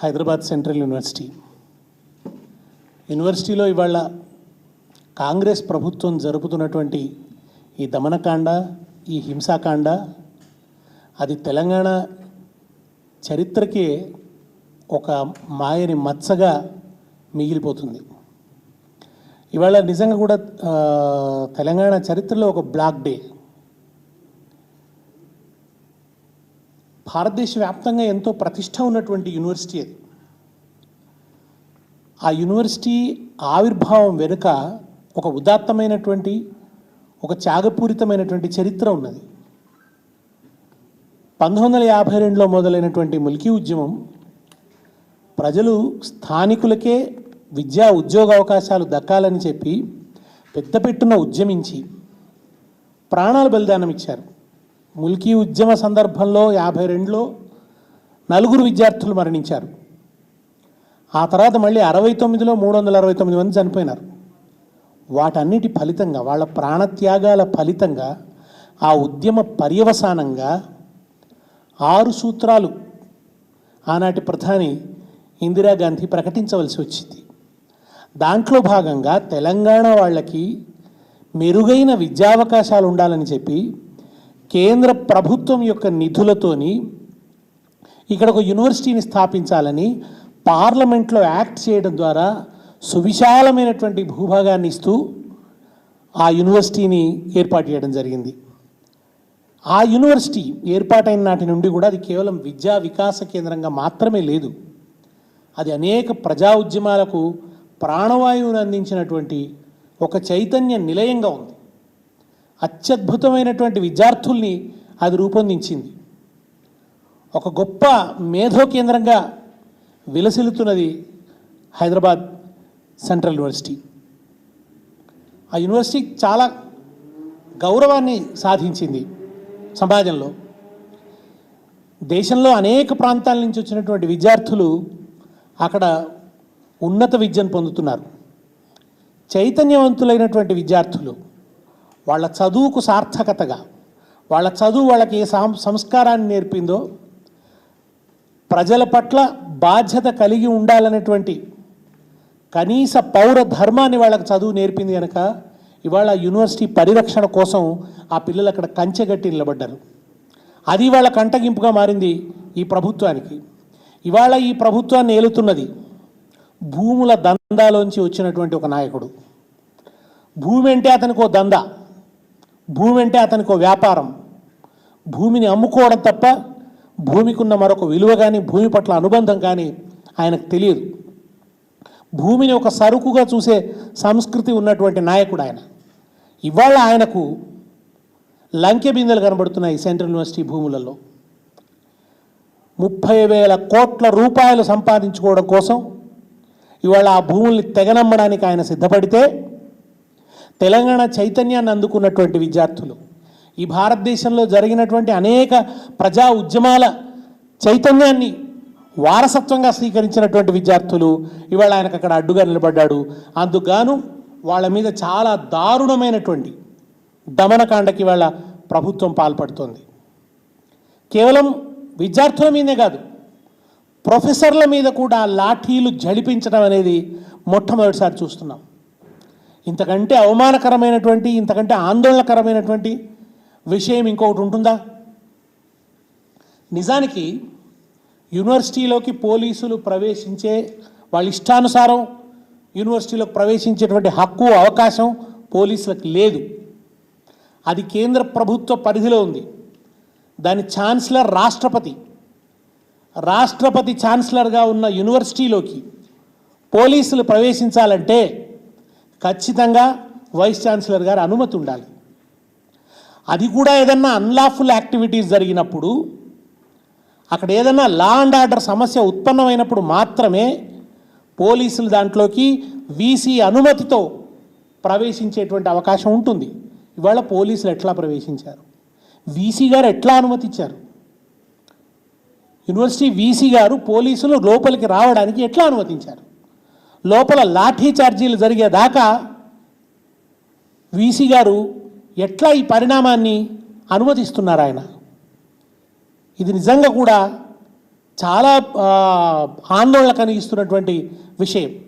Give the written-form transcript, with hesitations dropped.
Hyderabad central యూనివర్సిటీలో ఇవాళ కాంగ్రెస్ ప్రభుత్వం జరుపుతున్నటువంటి ఈ దమనకాండ, ఈ హింసాకాండ అది తెలంగాణ చరిత్రకే ఒక మాయని మచ్చగా మిగిలిపోతుంది. ఇవాళ నిజంగా కూడా తెలంగాణ చరిత్రలో ఒక బ్లాక్ డే. భారతదేశ వ్యాప్తంగా ఎంతో ప్రతిష్ట ఉన్నటువంటి యూనివర్సిటీ అది. ఆ యూనివర్సిటీ ఆవిర్భావం వెనుక ఒక ఉదాత్తమైనటువంటి, ఒక త్యాగపూరితమైనటువంటి చరిత్ర ఉన్నది. 1952లో మొదలైనటువంటి ముల్కీ ఉద్యమం ప్రజలు స్థానికులకే విద్యా ఉద్యోగ అవకాశాలు దక్కాలని చెప్పి పెద్దపెట్టున ఉద్యమించి ప్రాణాలు బలిదానం ఇచ్చారు. ముల్కీ ఉద్యమ సందర్భంలో 52లో 4 విద్యార్థులు మరణించారు. ఆ తర్వాత మళ్ళీ 69లో 369 మంది చనిపోయినారు. వాటన్నిటి ఫలితంగా, వాళ్ళ ప్రాణత్యాగాల ఫలితంగా, ఆ ఉద్యమ పర్యవసానంగా 6 సూత్రాలు ఆనాటి ప్రధాని ఇందిరాగాంధీ ప్రకటించవలసి వచ్చింది. దాంట్లో భాగంగా తెలంగాణ వాళ్ళకి మెరుగైన విద్యావకాశాలు ఉండాలని చెప్పి కేంద్ర ప్రభుత్వం యొక్క నిధులతోని ఇక్కడ ఒక యూనివర్సిటీని స్థాపించాలని పార్లమెంట్లో యాక్ట్ చేయడం ద్వారా సువిశాలమైనటువంటి భూభాగాన్ని ఇస్తూ ఆ యూనివర్సిటీని ఏర్పాటు చేయడం జరిగింది. ఆ యూనివర్సిటీ ఏర్పాటైన నాటి నుండి కూడా అది కేవలం విద్యా వికాస కేంద్రంగా మాత్రమే లేదు, అది అనేక ప్రజా ఉద్యమాలకు ప్రాణవాయువును అందించినటువంటి ఒక చైతన్య నిలయంగా ఉంది. అత్యద్భుతమైనటువంటి విద్యార్థుల్ని అది రూపొందించింది. ఒక గొప్ప మేధో కేంద్రంగా విలసిల్లుతున్నది హైదరాబాద్ సెంట్రల్ యూనివర్సిటీ. ఆ యూనివర్సిటీ చాలా గౌరవాన్ని సాధించింది సమాజంలో. దేశంలో అనేక ప్రాంతాల నుంచి వచ్చినటువంటి విద్యార్థులు అక్కడ ఉన్నత విద్యను పొందుతున్నారు. చైతన్యవంతులైనటువంటి విద్యార్థులు వాళ్ళ చదువుకు సార్థకతగా, వాళ్ళ చదువు వాళ్ళకి ఏ సంస్కారాన్ని నేర్పిందో, ప్రజల పట్ల బాధ్యత కలిగి ఉండాలనేటువంటి కనీస పౌర ధర్మాన్ని వాళ్ళకి చదువు నేర్పింది కనుక ఇవాళ యూనివర్సిటీ పరిరక్షణ కోసం ఆ పిల్లలు అక్కడ కంచెగట్టి నిలబడ్డారు. అది వాళ్ళ కంటగింపుగా మారింది ఈ ప్రభుత్వానికి. ఇవాళ ఈ ప్రభుత్వాన్ని ఏలుతున్నది భూముల దందాలోంచి వచ్చినటువంటి ఒక నాయకుడు. భూమి అంటే అతనికి ఓ దందా, భూమి అంటే అతనికి ఓ వ్యాపారం. భూమిని అమ్ముకోవడం తప్ప భూమికి ఉన్న మరొక విలువ కానీ, భూమి పట్ల అనుబంధం కానీ ఆయనకు తెలియదు. భూమిని ఒక సరుకుగా చూసే సంస్కృతి ఉన్నటువంటి నాయకుడు ఆయన. ఇవాళ ఆయనకు లంకె బిందెలు కనబడుతున్నాయి సెంట్రల్ యూనివర్సిటీ భూములలో. 30,000 కోట్ల రూపాయలు సంపాదించుకోవడం కోసం ఇవాళ ఆ భూముల్ని తెగనమ్మడానికి ఆయన సిద్ధపడితే, తెలంగాణ చైతన్యాన్ని అందుకున్నటువంటి విద్యార్థులు, ఈ భారతదేశంలో జరిగినటువంటి అనేక ప్రజా ఉద్యమాల చైతన్యాన్ని వారసత్వంగా స్వీకరించినటువంటి విద్యార్థులు ఇవాళ ఆయనకు అక్కడ అడ్డుగా నిలబడ్డాడు. అందుకుగాను వాళ్ళ మీద చాలా దారుణమైనటువంటి దమనకాండకి వాళ్ళ ప్రభుత్వం పాల్పడుతోంది. కేవలం విద్యార్థుల మీదే కాదు, ప్రొఫెసర్ల మీద కూడా లాఠీలు జడిపించడం అనేది మొట్టమొదటిసారి చూస్తున్నాం. ఇంతకంటే అవమానకరమైనటువంటి, ఇంతకంటే ఆందోళనకరమైనటువంటి విషయం ఇంకొకటి ఉంటుందా? నిజానికి యూనివర్సిటీలోకి పోలీసులు ప్రవేశించే, వాళ్ళ ఇష్టానుసారం యూనివర్సిటీలోకి ప్రవేశించేటువంటి హక్కు, అవకాశం పోలీసులకు లేదు. అది కేంద్ర ప్రభుత్వ పరిధిలో ఉంది. దాని ఛాన్సలర్ రాష్ట్రపతి ఛాన్సలర్గా ఉన్న యూనివర్సిటీలోకి పోలీసులు ప్రవేశించాలంటే ఖచ్చితంగా వైస్ ఛాన్సలర్ గారి అనుమతి ఉండాలి. అది కూడా ఏదన్నా అన్లాఫుల్ యాక్టివిటీస్ జరిగినప్పుడు, అక్కడ ఏదన్నా లా అండ్ ఆర్డర్ సమస్య ఉత్పన్నమైనప్పుడు మాత్రమే పోలీసులు దాంట్లోకి వీసీ అనుమతితో ప్రవేశించేటువంటి అవకాశం ఉంటుంది. ఇవాళ పోలీసులు ఎట్లా ప్రవేశించారు? వీసీ గారు ఎట్లా అనుమతించారు? యూనివర్సిటీ వీసీ గారు పోలీసులు లోపలికి రావడానికి ఎట్లా అనుమతించారు? లోపల లాఠీ చార్జీలు జరిగేదాకా వీసీ గారు ఎట్లా ఈ పరిణామాన్ని అనుమతిస్తున్నారు ఆయన? ఇది నిజంగా కూడా చాలా ఆందోళన కలిగిస్తున్నటువంటి విషయం.